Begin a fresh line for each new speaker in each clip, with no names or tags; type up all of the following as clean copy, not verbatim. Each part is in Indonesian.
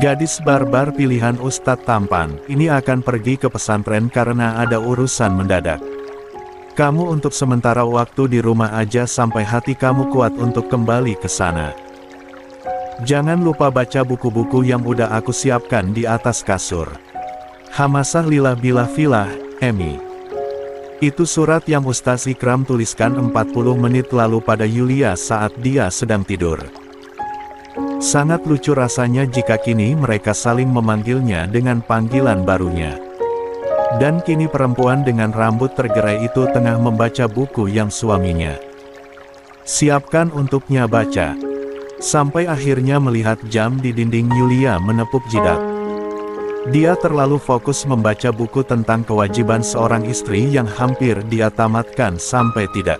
Gadis barbar pilihan Ustadz tampan, ini akan pergi ke pesantren karena ada urusan mendadak. Kamu untuk sementara waktu di rumah aja sampai hati kamu kuat untuk kembali ke sana. Jangan lupa baca buku-buku yang udah aku siapkan di atas kasur. Hamasah lillah billah filah, Emi. Itu surat yang Ustaz Ikram tuliskan 40 menit lalu pada Yulia saat dia sedang tidur. Sangat lucu rasanya jika kini mereka saling memanggilnya dengan panggilan barunya. Dan kini perempuan dengan rambut tergerai itu tengah membaca buku yang suaminya siapkan untuknya baca. Sampai akhirnya melihat jam di dinding, Yulia menepuk jidat. Dia terlalu fokus membaca buku tentang kewajiban seorang istri yang hampir dia tamatkan sampai tidak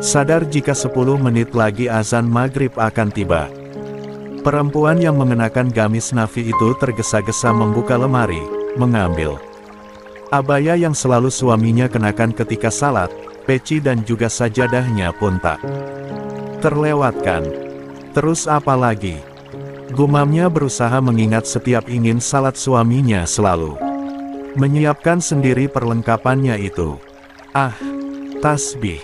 sadar jika 10 menit lagi azan maghrib akan tiba. Perempuan yang mengenakan gamis nafi itu tergesa-gesa membuka lemari, mengambil abaya yang selalu suaminya kenakan ketika salat, peci dan juga sajadahnya pun tak terlewatkan. Terus apa lagi? Gumamnya berusaha mengingat setiap ingin salat suaminya selalu menyiapkan sendiri perlengkapannya itu. Ah, tasbih,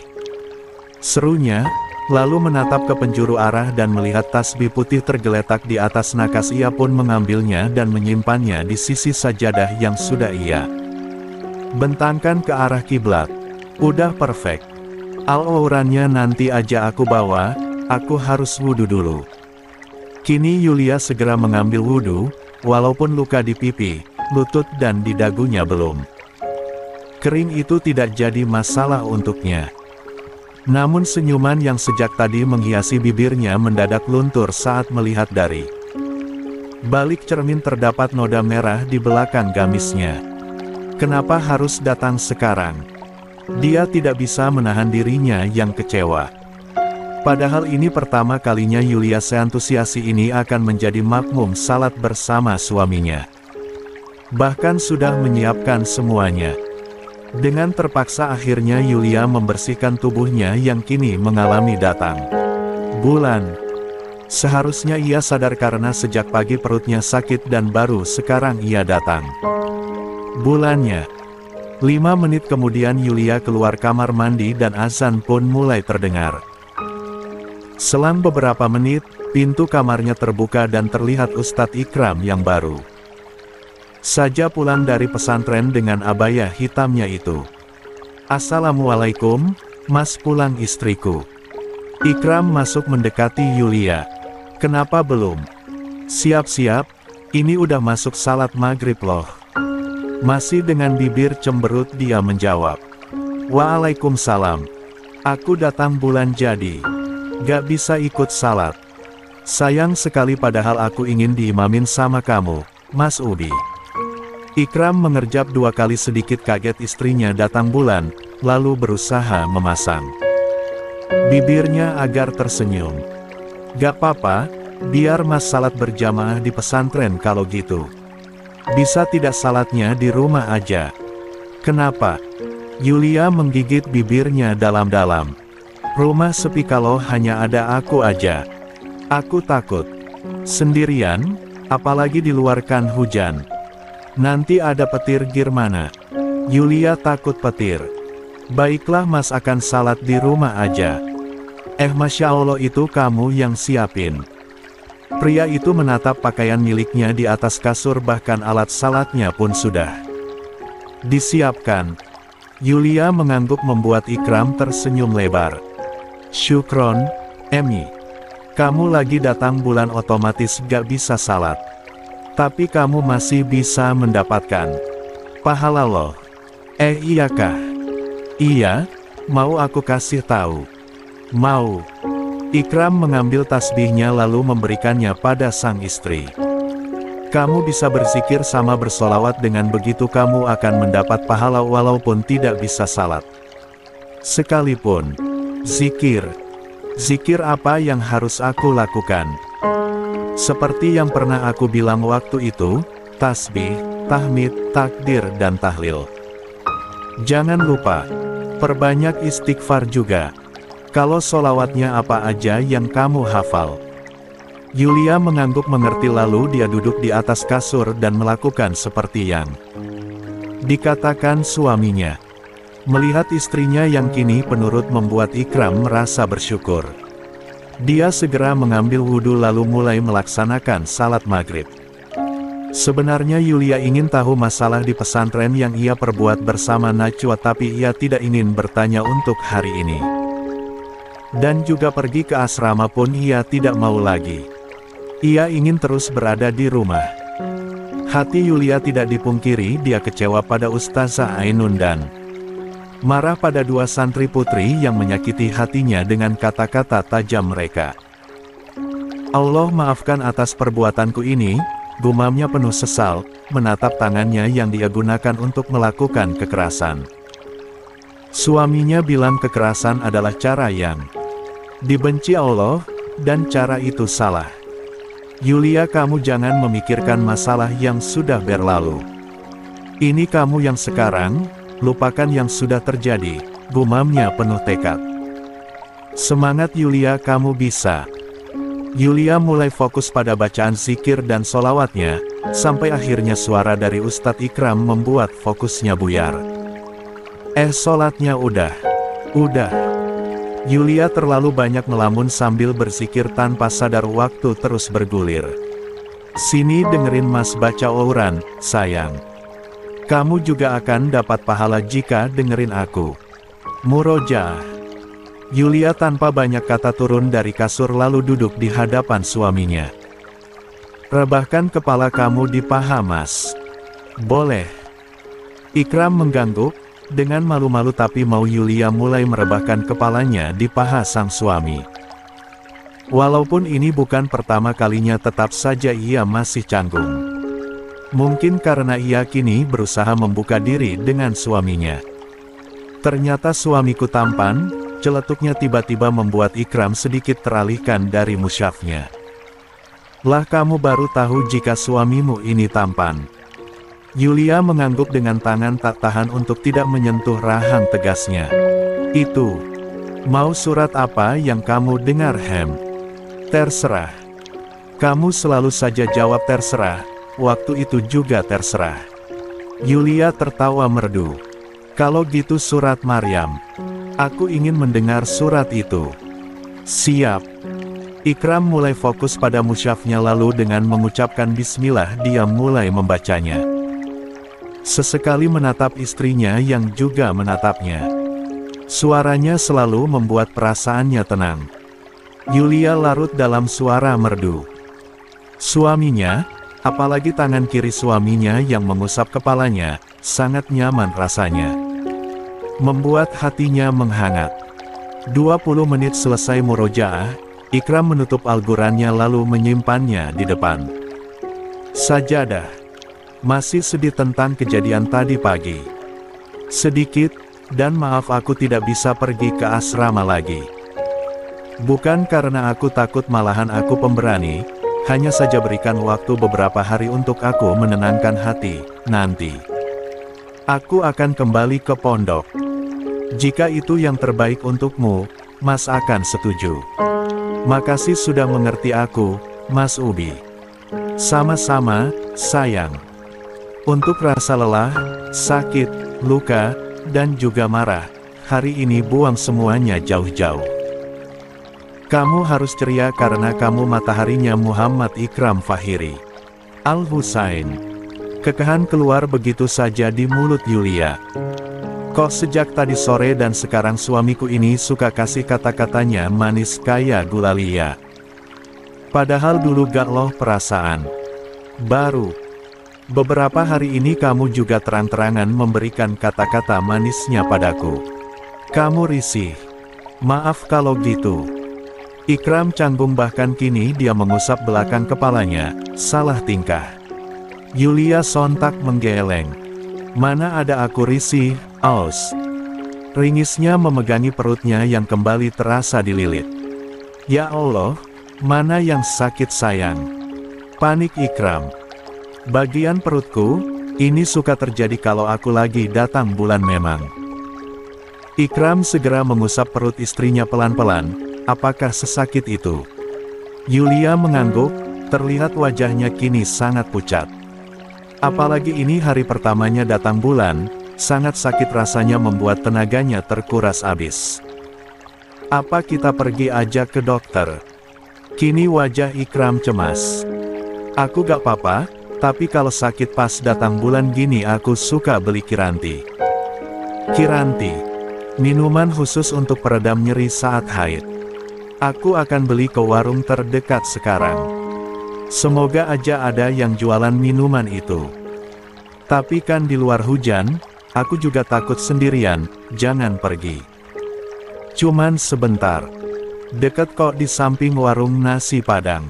serunya. Lalu menatap ke penjuru arah dan melihat tasbih putih tergeletak di atas nakas. Ia pun mengambilnya dan menyimpannya di sisi sajadah yang sudah ia bentangkan ke arah kiblat. Udah perfect. Al-Qurannya nanti aja aku bawa, aku harus wudhu dulu. Kini Yulia segera mengambil wudhu, walaupun luka di pipi, lutut dan di dagunya belum kering itu tidak jadi masalah untuknya. Namun senyuman yang sejak tadi menghiasi bibirnya mendadak luntur saat melihat dari balik cermin terdapat noda merah di belakang gamisnya. Kenapa harus datang sekarang? Dia tidak bisa menahan dirinya yang kecewa. Padahal ini pertama kalinya Yulia seantusiasi ini akan menjadi makmum salat bersama suaminya. Bahkan sudah menyiapkan semuanya. Dengan terpaksa akhirnya Yulia membersihkan tubuhnya yang kini mengalami datang bulan. Seharusnya ia sadar karena sejak pagi perutnya sakit dan baru sekarang ia datang bulannya. 5 menit kemudian Yulia keluar kamar mandi dan azan pun mulai terdengar. Selang beberapa menit, pintu kamarnya terbuka dan terlihat Ustadz Ikram yang baru saja pulang dari pesantren dengan abaya hitamnya itu. Assalamualaikum, Mas, pulang istriku. Ikram masuk mendekati Yulia. Kenapa belum? Siap-siap, ini udah masuk salat maghrib loh. Masih dengan bibir cemberut dia menjawab. Waalaikumsalam. Aku datang bulan jadi gak bisa ikut salat. Sayang sekali padahal aku ingin diimamin sama kamu, Mas Udi. Ikram mengerjap 2 kali sedikit kaget istrinya datang bulan, lalu berusaha memasang bibirnya agar tersenyum. Gak apa-apa, biar Mas salat berjamaah di pesantren kalau gitu. Bisa tidak salatnya di rumah aja? Kenapa? Yulia menggigit bibirnya dalam-dalam. Rumah sepi kalau hanya ada aku aja. Aku takut. Sendirian, apalagi di luar kan hujan. Nanti ada petir gimana? Yulia takut petir. Baiklah Mas akan salat di rumah aja. Masya Allah itu kamu yang siapin. Pria itu menatap pakaian miliknya di atas kasur, bahkan alat salatnya pun sudah disiapkan. Yulia mengangguk membuat Ikram tersenyum lebar. Syukron, Emi. Kamu lagi datang bulan otomatis gak bisa salat. Tapi kamu masih bisa mendapatkan pahala loh. Iyakah? Iya, mau aku kasih tahu? Mau. Ikram mengambil tasbihnya lalu memberikannya pada sang istri. Kamu bisa berzikir sama bersolawat, dengan begitu kamu akan mendapat pahala walaupun tidak bisa salat. Sekalipun. Zikir. Zikir apa yang harus aku lakukan? Seperti yang pernah aku bilang waktu itu, tasbih, tahmid, takdir dan tahlil. Jangan lupa, perbanyak istighfar juga. Kalau solawatnya apa aja yang kamu hafal? Yulia mengangguk mengerti lalu dia duduk di atas kasur dan melakukan seperti yang dikatakan suaminya. Melihat istrinya yang kini penurut membuat Ikram merasa bersyukur. Dia segera mengambil wudhu lalu mulai melaksanakan salat maghrib. Sebenarnya Yulia ingin tahu masalah di pesantren yang ia perbuat bersama Najwa, tapi ia tidak ingin bertanya untuk hari ini. Dan juga pergi ke asrama pun ia tidak mau lagi. Ia ingin terus berada di rumah. Hati Yulia tidak dipungkiri, dia kecewa pada Ustazah Ainun dan marah pada dua santri putri yang menyakiti hatinya dengan kata-kata tajam mereka. Allah maafkan atas perbuatanku ini, gumamnya penuh sesal, menatap tangannya yang dia gunakan untuk melakukan kekerasan. Suaminya bilang kekerasan adalah cara yang dibenci Allah, dan cara itu salah. Yulia, kamu jangan memikirkan masalah yang sudah berlalu. Ini kamu yang sekarang, lupakan yang sudah terjadi, gumamnya penuh tekad. Semangat Yulia, kamu bisa. Yulia mulai fokus pada bacaan zikir dan solawatnya, sampai akhirnya suara dari Ustadz Ikram membuat fokusnya buyar. Sholatnya udah. Yulia terlalu banyak melamun sambil berzikir tanpa sadar waktu terus bergulir. Sini dengerin Mas baca auran, sayang. Kamu juga akan dapat pahala jika dengerin aku. Murojaah. Yulia tanpa banyak kata turun dari kasur lalu duduk di hadapan suaminya. Rebahkan kepala kamu di paha Mas. Boleh. Ikram mengangguk. Dengan malu-malu tapi mau Yulia mulai merebahkan kepalanya di paha sang suami. Walaupun ini bukan pertama kalinya, tetap saja ia masih canggung. Mungkin karena ia kini berusaha membuka diri dengan suaminya. Ternyata suamiku tampan, celetuknya tiba-tiba membuat Ikram sedikit teralihkan dari musyafnya. Lah kamu baru tahu jika suamimu ini tampan. Yulia mengangguk dengan tangan tak tahan untuk tidak menyentuh rahang tegasnya. Itu. Mau surat apa yang kamu dengar Hem? Terserah. Kamu selalu saja jawab terserah, waktu itu juga terserah. Yulia tertawa merdu. Kalau gitu surat Maryam. Aku ingin mendengar surat itu. Siap. Ikram mulai fokus pada musyafnya lalu dengan mengucapkan bismillah dia mulai membacanya. Sesekali menatap istrinya yang juga menatapnya. Suaranya selalu membuat perasaannya tenang. Yulia larut dalam suara merdu. Suaminya, apalagi tangan kiri suaminya yang mengusap kepalanya, sangat nyaman rasanya. Membuat hatinya menghangat. 20 menit selesai murojaah, Ikram menutup Al-Qurannya lalu menyimpannya di depan sajadah. Masih sedih tentang kejadian tadi pagi. Sedikit, dan maaf aku tidak bisa pergi ke asrama lagi. Bukan karena aku takut, malahan aku pemberani, hanya saja berikan waktu beberapa hari untuk aku menenangkan hati, nanti aku akan kembali ke pondok. Jika itu yang terbaik untukmu, Mas akan setuju. Makasih sudah mengerti aku, Mas Ubi. Sama-sama, sayang. Untuk rasa lelah, sakit, luka, dan juga marah, hari ini buang semuanya jauh-jauh. Kamu harus ceria karena kamu mataharinya Muhammad Ikram Fahiri. Al-Husain. Kekahan keluar begitu saja di mulut Yulia. Kok sejak tadi sore dan sekarang suamiku ini suka kasih kata-katanya manis kayak gulalia. Padahal dulu gak loh perasaan. Baru beberapa hari ini kamu juga terang-terangan memberikan kata-kata manisnya padaku. Kamu risih. Maaf kalau gitu. Ikram canggung bahkan kini dia mengusap belakang kepalanya, salah tingkah. Yulia sontak menggeleng. Mana ada aku risih, Aus. Ringisnya memegangi perutnya yang kembali terasa dililit. Ya Allah, mana yang sakit sayang? Panik Ikram. Bagian perutku, ini suka terjadi kalau aku lagi datang bulan memang. Ikram segera mengusap perut istrinya pelan-pelan, apakah sesakit itu? Yulia mengangguk, terlihat wajahnya kini sangat pucat. Apalagi ini hari pertamanya datang bulan, sangat sakit rasanya membuat tenaganya terkuras habis. Apa kita pergi aja ke dokter? Kini wajah Ikram cemas. Aku gak apa-apa, tapi kalau sakit pas datang bulan gini aku suka beli Kiranti. Kiranti, minuman khusus untuk peredam nyeri saat haid. Aku akan beli ke warung terdekat sekarang. Semoga aja ada yang jualan minuman itu. Tapi kan di luar hujan, aku juga takut sendirian, jangan pergi. Cuman sebentar. Dekat kok di samping warung nasi Padang.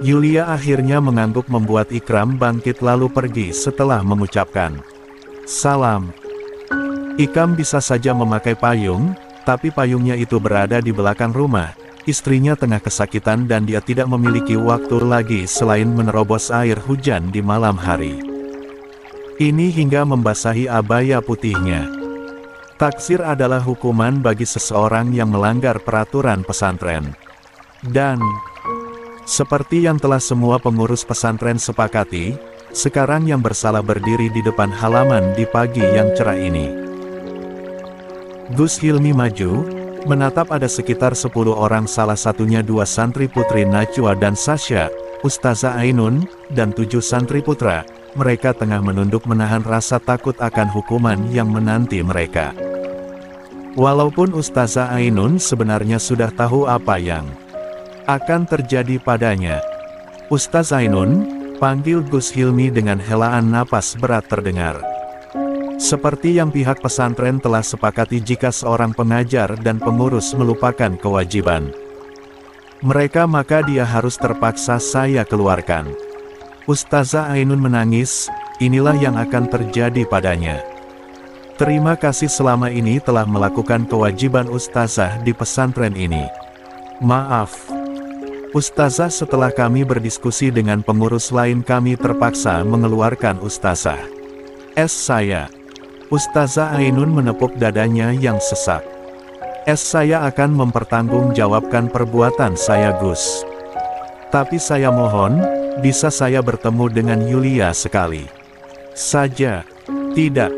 Yulia akhirnya mengangguk membuat Ikram bangkit lalu pergi setelah mengucapkan salam. Ikram bisa saja memakai payung, tapi payungnya itu berada di belakang rumah. Istrinya tengah kesakitan dan dia tidak memiliki waktu lagi selain menerobos air hujan di malam hari. Ini hingga membasahi abaya putihnya. Taksir adalah hukuman bagi seseorang yang melanggar peraturan pesantren. Dan, seperti yang telah semua pengurus pesantren sepakati, sekarang yang bersalah berdiri di depan halaman di pagi yang cerah ini. Gus Hilmi maju, menatap ada sekitar 10 orang, salah satunya 2 santri putri Najwa dan Sasha, Ustazah Ainun, dan 7 santri putra. Mereka tengah menunduk menahan rasa takut akan hukuman yang menanti mereka. Walaupun Ustazah Ainun sebenarnya sudah tahu apa yang akan terjadi padanya. Ustazah Ainun, panggil Gus Hilmi dengan helaan napas berat terdengar. Seperti yang pihak pesantren telah sepakati jika seorang pengajar dan pengurus melupakan kewajiban mereka maka dia harus terpaksa saya keluarkan. Ustazah Ainun menangis, inilah yang akan terjadi padanya. Terima kasih selama ini telah melakukan kewajiban Ustazah di pesantren ini. Maaf. Ustazah, setelah kami berdiskusi dengan pengurus lain kami terpaksa mengeluarkan Ustazah. Saya. Ustazah Ainun menepuk dadanya yang sesak. Saya akan mempertanggungjawabkan perbuatan saya Gus. Tapi saya mohon, bisa saya bertemu dengan Yulia sekali saja? Tidak.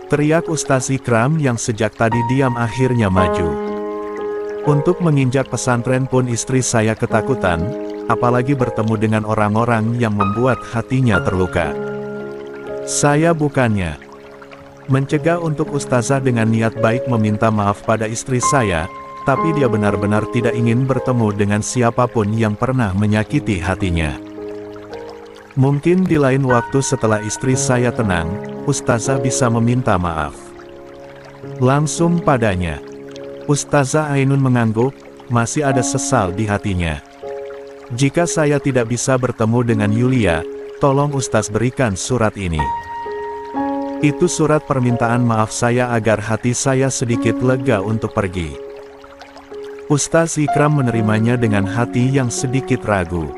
Teriak Ustaz Ikram yang sejak tadi diam akhirnya maju. Untuk menginjak pesantren pun istri saya ketakutan, apalagi bertemu dengan orang-orang yang membuat hatinya terluka. Saya bukannya mencegah untuk Ustazah dengan niat baik meminta maaf pada istri saya, tapi dia benar-benar tidak ingin bertemu dengan siapapun yang pernah menyakiti hatinya. Mungkin di lain waktu setelah istri saya tenang, Ustazah bisa meminta maaf langsung padanya. Ustazah Ainun mengangguk, masih ada sesal di hatinya. Jika saya tidak bisa bertemu dengan Yulia, tolong Ustaz berikan surat ini. Itu surat permintaan maaf saya agar hati saya sedikit lega untuk pergi. Ustaz Ikram menerimanya dengan hati yang sedikit ragu.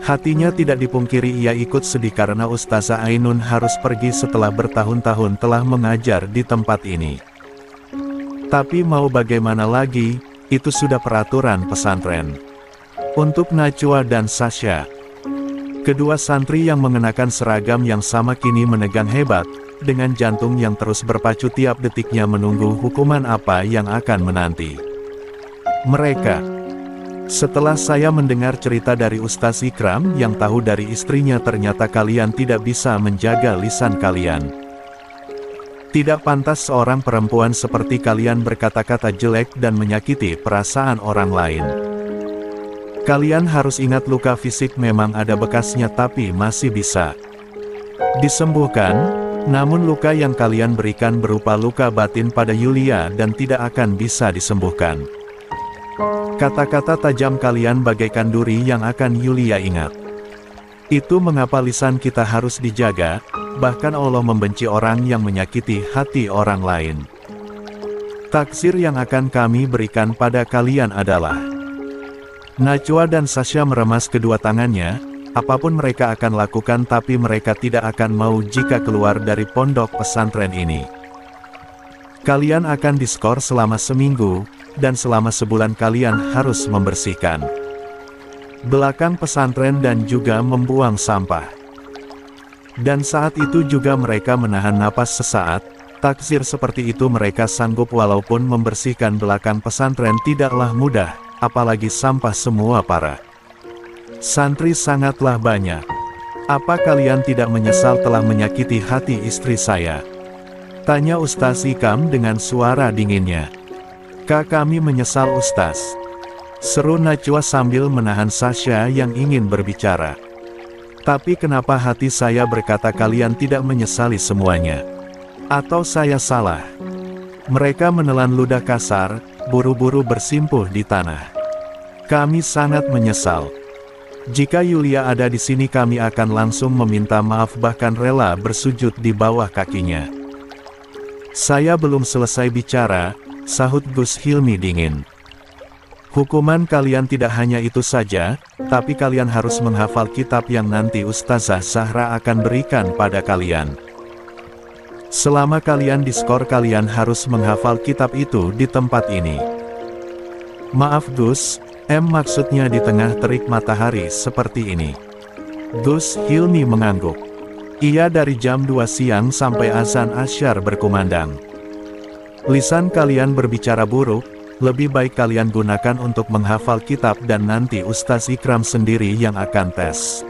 Hatinya tidak dipungkiri ia ikut sedih karena Ustazah Ainun harus pergi setelah bertahun-tahun telah mengajar di tempat ini. Tapi mau bagaimana lagi, itu sudah peraturan pesantren. Untuk Najwa dan Sasha, kedua santri yang mengenakan seragam yang sama kini menegang hebat, dengan jantung yang terus berpacu tiap detiknya menunggu hukuman apa yang akan menanti mereka. Setelah saya mendengar cerita dari Ustaz Ikram yang tahu dari istrinya ternyata kalian tidak bisa menjaga lisan kalian. Tidak pantas seorang perempuan seperti kalian berkata-kata jelek dan menyakiti perasaan orang lain. Kalian harus ingat luka fisik memang ada bekasnya tapi masih bisa disembuhkan, namun luka yang kalian berikan berupa luka batin pada Yulia dan tidak akan bisa disembuhkan. Kata-kata tajam kalian bagaikan duri yang akan Yulia ingat. Itu mengapa lisan kita harus dijaga, bahkan Allah membenci orang yang menyakiti hati orang lain. Taksir yang akan kami berikan pada kalian adalah Najwa dan Sasha meremas kedua tangannya, apapun mereka akan lakukan tapi mereka tidak akan mau jika keluar dari pondok pesantren ini. Kalian akan diskor selama seminggu, dan selama sebulan kalian harus membersihkan belakang pesantren dan juga membuang sampah. Dan saat itu juga mereka menahan napas sesaat. Taksir seperti itu mereka sanggup walaupun membersihkan belakang pesantren tidaklah mudah, apalagi sampah semua para santri sangatlah banyak. Apa kalian tidak menyesal telah menyakiti hati istri saya? Tanya Ustaz Ikam dengan suara dinginnya. Kami menyesal Ustaz, seru Najwa sambil menahan Sasha yang ingin berbicara. Tapi kenapa hati saya berkata kalian tidak menyesali semuanya? Atau saya salah? Mereka menelan ludah kasar, buru-buru bersimpuh di tanah. Kami sangat menyesal. Jika Yulia ada di sini kami akan langsung meminta maaf bahkan rela bersujud di bawah kakinya. Saya belum selesai bicara, sahut Gus Hilmi dingin. Hukuman kalian tidak hanya itu saja, tapi kalian harus menghafal kitab yang nanti Ustazah Zahra akan berikan pada kalian. Selama kalian diskor kalian harus menghafal kitab itu di tempat ini. Maaf Gus, maksudnya di tengah terik matahari seperti ini. Gus Hilmi mengangguk. Iya dari jam 2 siang sampai azan asyar berkumandang. Lisan kalian berbicara buruk, lebih baik kalian gunakan untuk menghafal kitab dan nanti Ustaz Ikram sendiri yang akan tes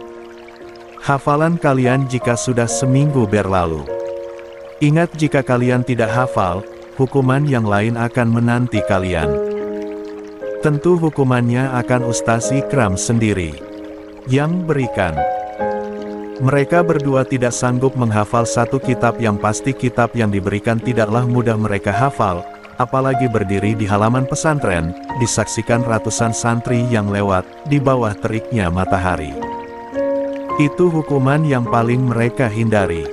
hafalan kalian jika sudah seminggu berlalu. Ingat jika kalian tidak hafal, hukuman yang lain akan menanti kalian. Tentu hukumannya akan Ustaz Ikram sendiri yang berikan. Mereka berdua tidak sanggup menghafal satu kitab yang pasti kitab yang diberikan tidaklah mudah mereka hafal, apalagi berdiri di halaman pesantren, disaksikan ratusan santri yang lewat, di bawah teriknya matahari. Itu hukuman yang paling mereka hindari.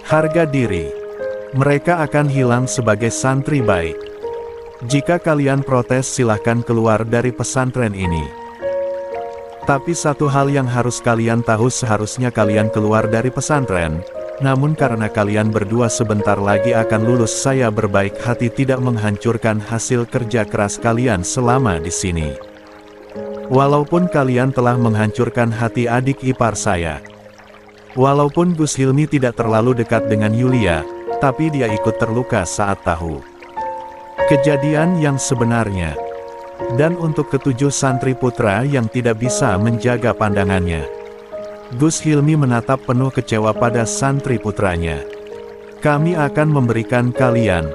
Harga diri. Mereka akan hilang sebagai santri baik. Jika kalian protes silahkan keluar dari pesantren ini. Tapi satu hal yang harus kalian tahu seharusnya kalian keluar dari pesantren, namun karena kalian berdua sebentar lagi akan lulus saya berbaik hati tidak menghancurkan hasil kerja keras kalian selama di sini. Walaupun kalian telah menghancurkan hati adik ipar saya. Walaupun Gus Hilmi tidak terlalu dekat dengan Yulia, tapi dia ikut terluka saat tahu kejadian yang sebenarnya. Dan untuk ketujuh santri putra yang tidak bisa menjaga pandangannya. Gus Hilmi menatap penuh kecewa pada santri putranya. Kami akan memberikan kalian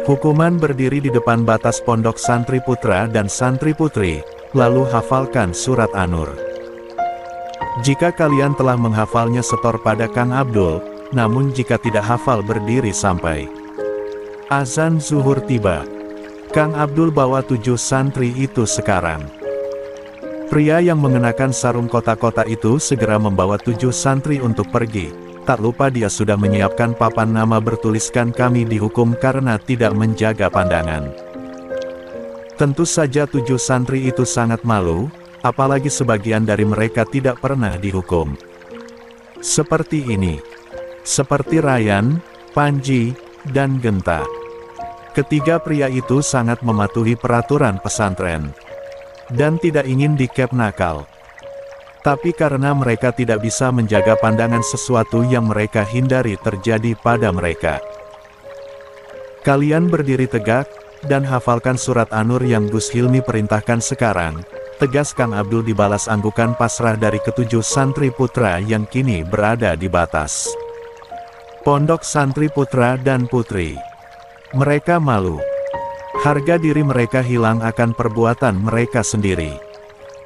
hukuman berdiri di depan batas pondok santri putra dan santri putri, lalu hafalkan surat An-Nur. Jika kalian telah menghafalnya setor pada Kang Abdul, namun jika tidak hafal berdiri sampai azan zuhur tiba. Kang Abdul bawa 7 santri itu sekarang. Pria yang mengenakan sarung kotak-kotak itu segera membawa 7 santri untuk pergi. Tak lupa dia sudah menyiapkan papan nama bertuliskan kami dihukum karena tidak menjaga pandangan. Tentu saja 7 santri itu sangat malu, apalagi sebagian dari mereka tidak pernah dihukum. Seperti ini. Seperti Ryan, Panji, dan Genta. Ketiga pria itu sangat mematuhi peraturan pesantren. Dan tidak ingin dikep nakal. Tapi karena mereka tidak bisa menjaga pandangan sesuatu yang mereka hindari terjadi pada mereka. Kalian berdiri tegak, dan hafalkan surat An-Nur yang Gus Hilmi perintahkan sekarang. Tegas Kang Abdul dibalas anggukan pasrah dari ketujuh santri putra yang kini berada di batas pondok santri putra dan putri. Mereka malu. Harga diri mereka hilang akan perbuatan mereka sendiri.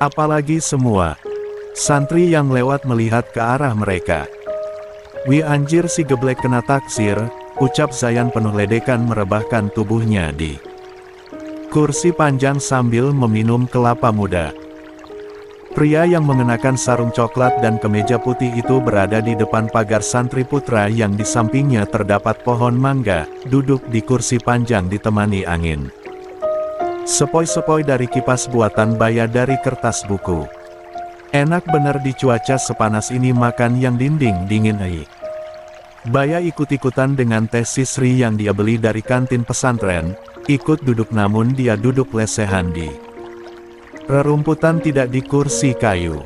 Apalagi semua santri yang lewat melihat ke arah mereka. Wi anjir si geblek kena taksir, ucap Zayan penuh ledekan merebahkan tubuhnya di kursi panjang sambil meminum kelapa muda. Pria yang mengenakan sarung coklat dan kemeja putih itu berada di depan pagar santri putra yang di sampingnya terdapat pohon mangga, duduk di kursi panjang ditemani angin. Sepoi-sepoi dari kipas buatan Baya dari kertas buku. Enak bener di cuaca sepanas ini makan yang dinding dingin ai. Baya ikut-ikutan dengan teh sisri yang dia beli dari kantin pesantren, ikut duduk namun dia duduk lesehan di Rerumputan tidak di kursi kayu.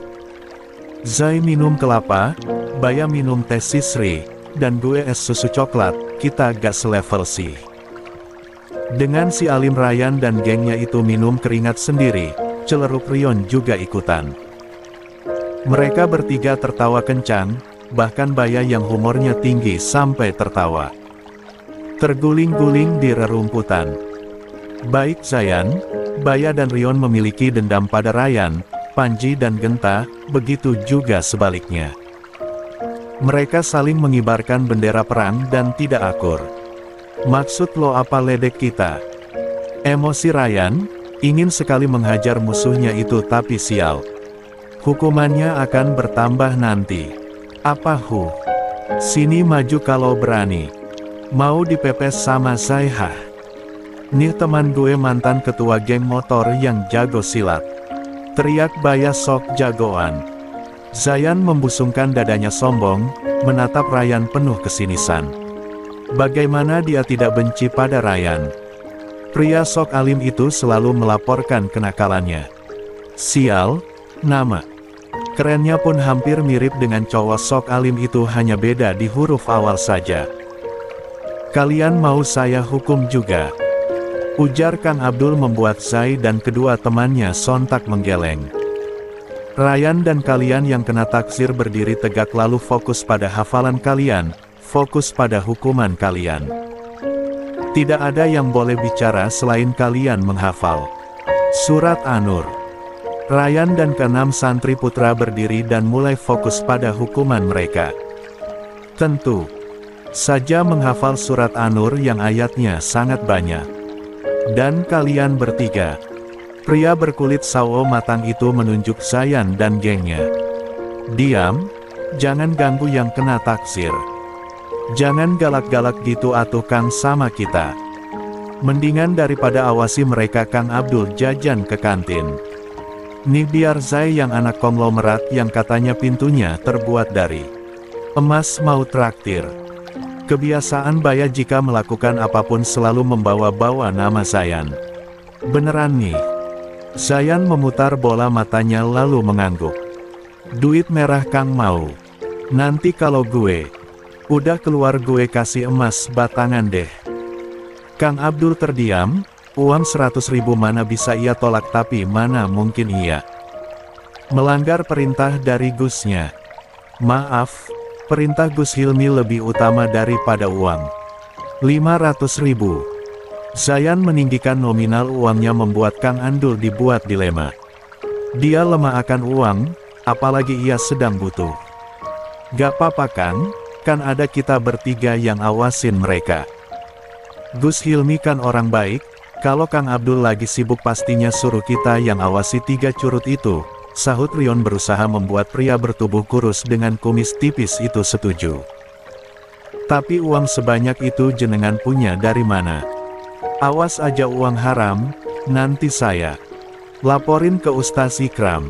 Zai minum kelapa, Baya minum teh sisri, dan gue es susu coklat, kita gak selevel sih. Dengan si Alim Ryan dan gengnya itu minum keringat sendiri, celeruk Rion juga ikutan. Mereka bertiga tertawa kencang, bahkan Baya yang humornya tinggi sampai tertawa. Terguling-guling di rerumputan. Baik Zayan, Baya dan Rion memiliki dendam pada Ryan, Panji dan Genta, begitu juga sebaliknya. Mereka saling mengibarkan bendera perang dan tidak akur. Maksud lo apa ledek kita? Emosi Ryan, ingin sekali menghajar musuhnya itu tapi sial. Hukumannya akan bertambah nanti. Apa hu? Sini maju kalau berani. Mau dipepes sama saya? Nih teman gue mantan ketua geng motor yang jago silat. Teriak Baya sok jagoan. Zayan membusungkan dadanya sombong, menatap Ryan penuh kesinisan. Bagaimana dia tidak benci pada Ryan? Pria sok alim itu selalu melaporkan kenakalannya. Sial, nama kerennya pun hampir mirip dengan cowok sok alim itu, hanya beda di huruf awal saja. Kalian mau saya hukum juga? Ujar Kang Abdul membuat Zai dan kedua temannya sontak menggeleng. Ryan dan kalian yang kena taksir berdiri tegak lalu fokus pada hafalan kalian, fokus pada hukuman kalian. Tidak ada yang boleh bicara selain kalian menghafal Surat An-Nur. Ryan dan keenam santri putra berdiri dan mulai fokus pada hukuman mereka. Tentu saja menghafal Surat An-Nur yang ayatnya sangat banyak. Dan kalian bertiga, pria berkulit sawo matang itu menunjuk Zayan dan gengnya. Diam, jangan ganggu yang kena taksir. Jangan galak-galak gitu atuh Kang sama kita. Mendingan daripada awasi mereka Kang Abdul jajan ke kantin. Nih biar Zai yang anak konglomerat yang katanya pintunya terbuat dari emas mau traktir. Kebiasaan Baya jika melakukan apapun selalu membawa-bawa nama Zayan. Beneran nih? Zayan memutar bola matanya lalu mengangguk. Duit merah Kang mau. Nanti kalau gue udah keluar gue kasih emas batangan deh. Kang Abdul terdiam, uang 100.000 mana bisa ia tolak, tapi mana mungkin ia melanggar perintah dari Gusnya. Maaf, perintah Gus Hilmi lebih utama daripada uang 500.000. Zayan meninggikan nominal uangnya membuat Kang Abdul dibuat dilema. Dia lemah akan uang, apalagi ia sedang butuh. Gak apa-apa kan ada kita bertiga yang awasin mereka. Gus Hilmi kan orang baik, kalau Kang Abdul lagi sibuk pastinya suruh kita yang awasi 3 curut itu, sahut Rion berusaha membuat pria bertubuh kurus dengan kumis tipis itu setuju. Tapi uang sebanyak itu jenengan punya dari mana? Awas aja uang haram, nanti saya laporin ke Ustaz Ikram.